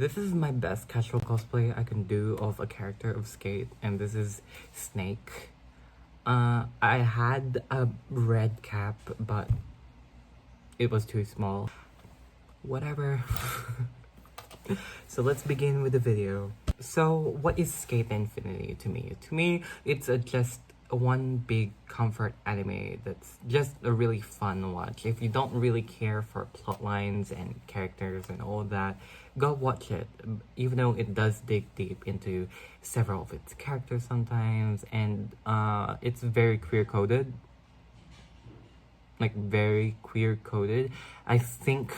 this is my best casual cosplay I can do of a character of Skate, and this is Snake. I had a red cap, but it was too small. Whatever. So let's begin with the video. So what is Skate Infinity to me? To me, it's just one big comfort anime that's just a really fun watch. If you don't really care for plot lines and characters and all that, go watch it. Even though it does dig deep into several of its characters sometimes, and it's very queer-coded. Like, very queer-coded. I think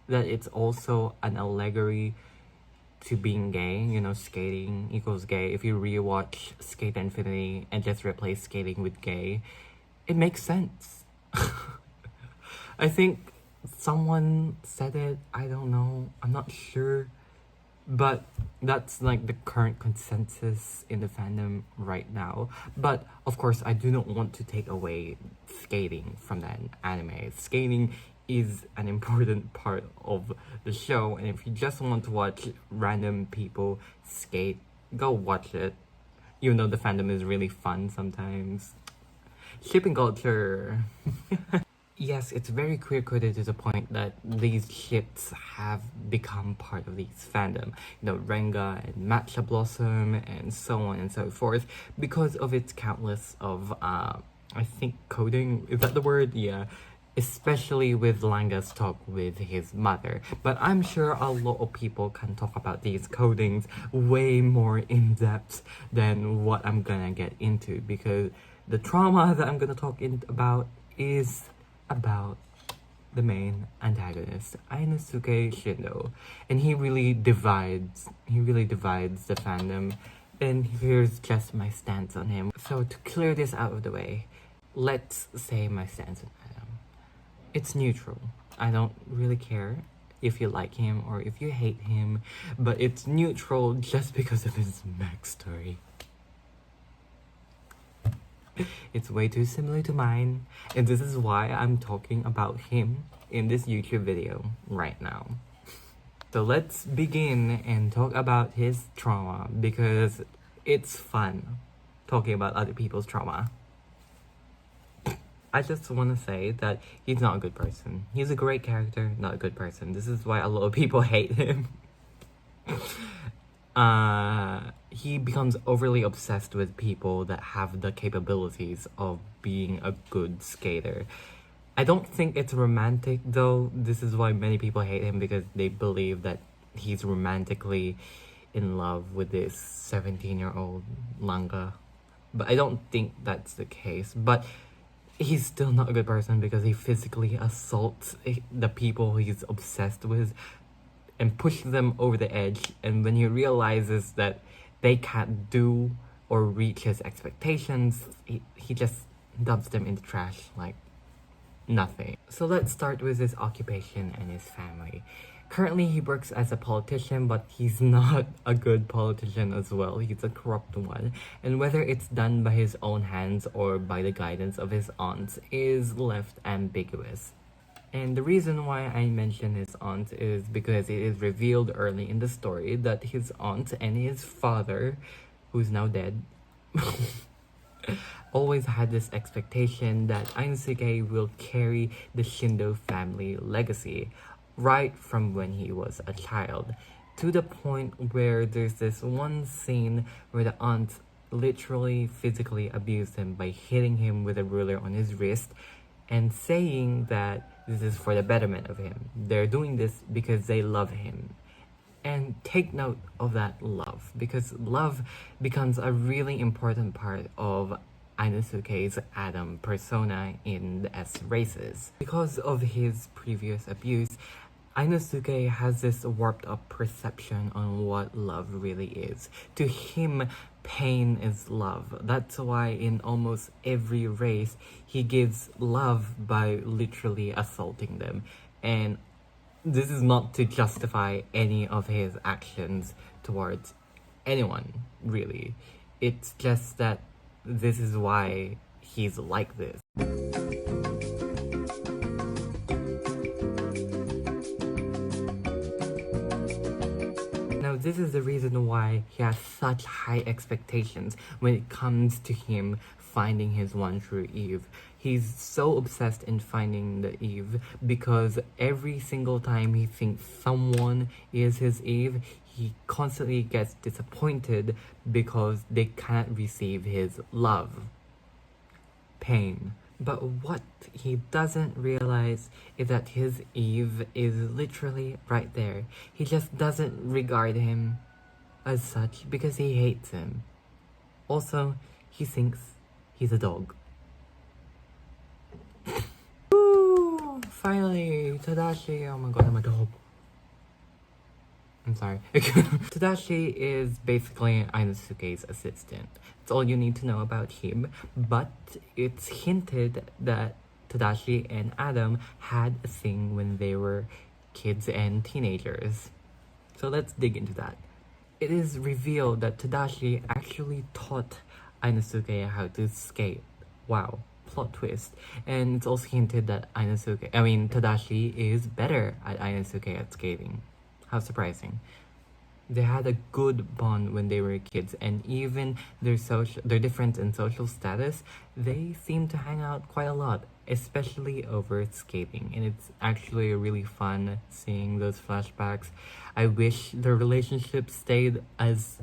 that it's also an allegory to being gay, you know, skating equals gay. If you rewatch Skate Infinity and just replace skating with gay, it makes sense. I think someone said it, I don't know, I'm not sure, but that's like the current consensus in the fandom right now. But of course, I do not want to take away skating from that anime. Skating is an important part of the show, and if you just want to watch random people skate, go watch it. Even though the fandom is really fun sometimes. Shipping culture. Yes, it's very queer-coded to the point that these ships have become part of these fandom. You know, Renga and matchablossom and so on and so forth, because of its countless of, I think coding, is that the word? Yeah. Especially with Langa's talk with his mother. But I'm sure a lot of people can talk about these codings way more in depth than what I'm gonna get into, because the trauma that I'm gonna talk about is about the main antagonist, Ainosuke Shindo. And he really divides the fandom. And here's just my stance on him. So to clear this out of the way, let's say my stance on him. It's neutral. I don't really care if you like him or if you hate him, but it's neutral just because of his backstory. It's way too similar to mine, and this is why I'm talking about him in this YouTube video right now. So let's begin and talk about his trauma, because it's fun talking about other people's trauma. I just want to say that he's not a good person. He's a great character, not a good person. This is why a lot of people hate him. He becomes overly obsessed with people that have the capabilities of being a good skater. I don't think it's romantic though. This is why many people hate him, because they believe that he's romantically in love with this 17-year-old Langa. But I don't think that's the case. But he's still not a good person, because he physically assaults the people he's obsessed with and pushes them over the edge, and when he realizes that they can't do or reach his expectations, he just dumps them in the trash like nothing. So let's start with his occupation and his family. Currently, he works as a politician, but he's not a good politician as well. He's a corrupt one. And whether it's done by his own hands or by the guidance of his aunts is left ambiguous. And the reason why I mention his aunt is because it is revealed early in the story that his aunt and his father, who's now dead, always had this expectation that Ainosuke will carry the Shindo family legacy right from when he was a child, to the point where there's this one scene where the aunt literally physically abused him by hitting him with a ruler on his wrist and saying that this is for the betterment of him. They're doing this because they love him. And take note of that love, because love becomes a really important part of Ainosuke's Adam persona in the S races. Because of his previous abuse, Ainosuke has this warped up perception on what love really is. To him, pain is love. That's why in almost every race, he gives love by literally assaulting them. And this is not to justify any of his actions towards anyone, really. It's just that this is why he's like this. this is the reason why he has such high expectations when it comes to him finding his one true Eve. He's so obsessed in finding the Eve because every single time he thinks someone is his Eve, he constantly gets disappointed because they can't receive his love. Pain. But what he doesn't realize is that his Eve is literally right there. He just doesn't regard him as such because he hates him. Also, he thinks he's a dog. Woo! Finally, Tadashi. Oh my god, I'm a dog. I'm sorry. Tadashi is basically Ainosuke's assistant. That's all you need to know about him. But it's hinted that Tadashi and Adam had a thing when they were kids and teenagers. So let's dig into that. It is revealed that Tadashi actually taught Ainosuke how to skate. Wow. Plot twist. And it's also hinted that Tadashi is better at Ainosuke at skating. How surprising. They had a good bond when they were kids, and even their difference in social status, they seem to hang out quite a lot, especially over skating. And it's actually really fun seeing those flashbacks. I wish their relationship stayed as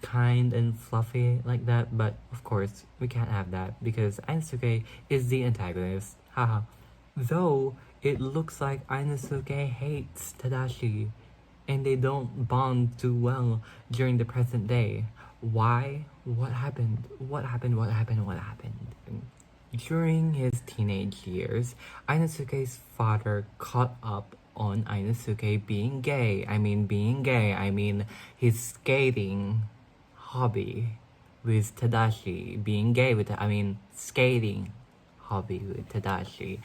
kind and fluffy like that, but of course we can't have that because Ainosuke is the antagonist. Haha. Though it looks like Ainosuke hates Tadashi and they don't bond too well during the present day. Why? What happened? What happened? What happened? What happened? During his teenage years, Ainosuke's father caught up on Ainosuke being gay. I mean his skating hobby with Tadashi. Being gay with, skating hobby with Tadashi.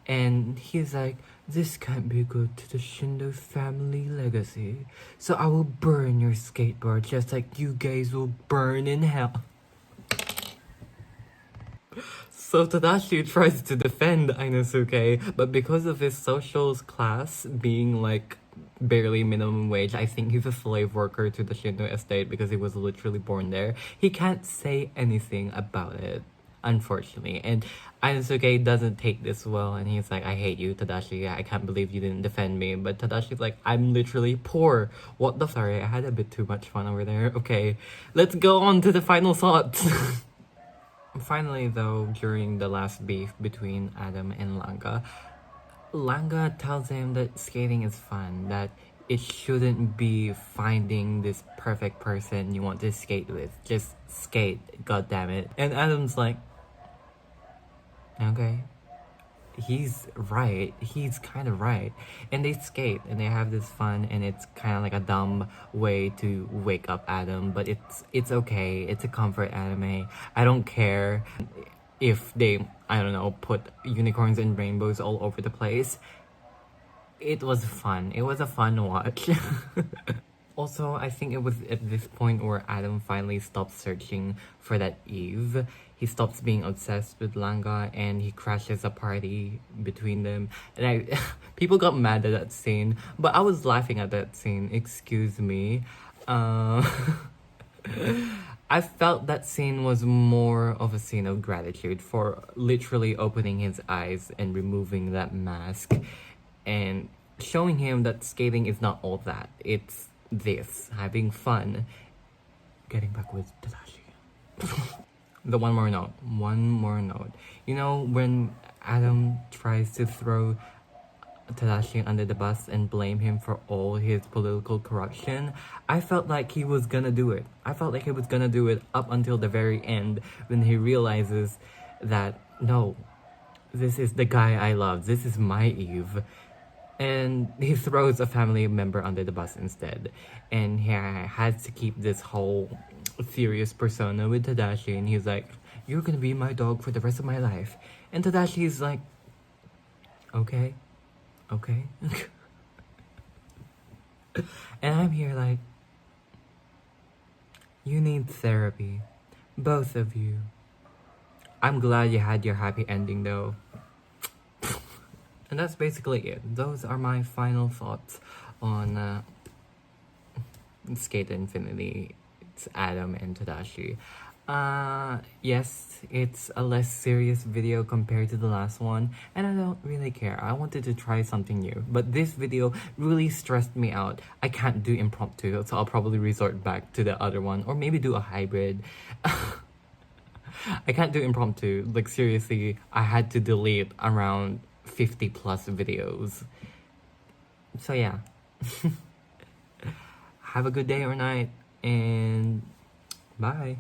And he's like, this can't be good to the Shindo family legacy. So I will burn your skateboard just like you guys will burn in hell. So Tadashi tries to defend Ainosuke, but because of his social class being like barely minimum wage, I think he's a slave worker to the Shindo estate because he was literally born there, he can't say anything about it, unfortunately. And Ainosuke doesn't take this well, and he's like, I hate you, Tadashi, I can't believe you didn't defend me. But Tadashi's like, I'm literally poor. What the— sorry, I had a bit too much fun over there. Okay, let's go on to the final thoughts. Finally though, during the last beef between Adam and Langa tells him that skating is fun, that it shouldn't be finding this perfect person you want to skate with. Just skate, goddammit. And Adam's like, okay. He's right. He's kind of right. And they skate and they have this fun, and it's kind of like a dumb way to wake up Adam, but it's okay. It's a comfort anime. I don't care if they, I don't know, put unicorns and rainbows all over the place. It was fun. It was a fun watch. Also, I think it was at this point where Adam finally stopped searching for that Eve. He stops being obsessed with Langa and he crashes a party between them. And people got mad at that scene, but I was laughing at that scene. Excuse me. I felt that scene was more of a scene of gratitude for literally opening his eyes and removing that mask and showing him that skating is not all that. It's this, having fun, getting back with Tadashi. One more note. You know, when Adam tries to throw Tadashi under the bus and blame him for all his political corruption, I felt like he was gonna do it. I felt like he was gonna do it up until the very end when he realizes that, no, this is the guy I love. This is my Eve. And he throws a family member under the bus instead. And he has to keep this whole serious persona with Tadashi. And he's like, you're gonna be my dog for the rest of my life. And Tadashi's like, okay. And I'm here like, you need therapy. Both of you. I'm glad you had your happy ending though. And that's basically it. Those are my final thoughts on Skate Infinity. It's Adam and Tadashi. Yes, it's a less serious video compared to the last one, and I don't really care. I wanted to try something new, but this video really stressed me out. I can't do impromptu, so I'll probably resort back to the other one, or maybe do a hybrid. I can't do impromptu. Like, seriously, I had to delete around 50 plus videos. So yeah. Have a good day or night, and bye.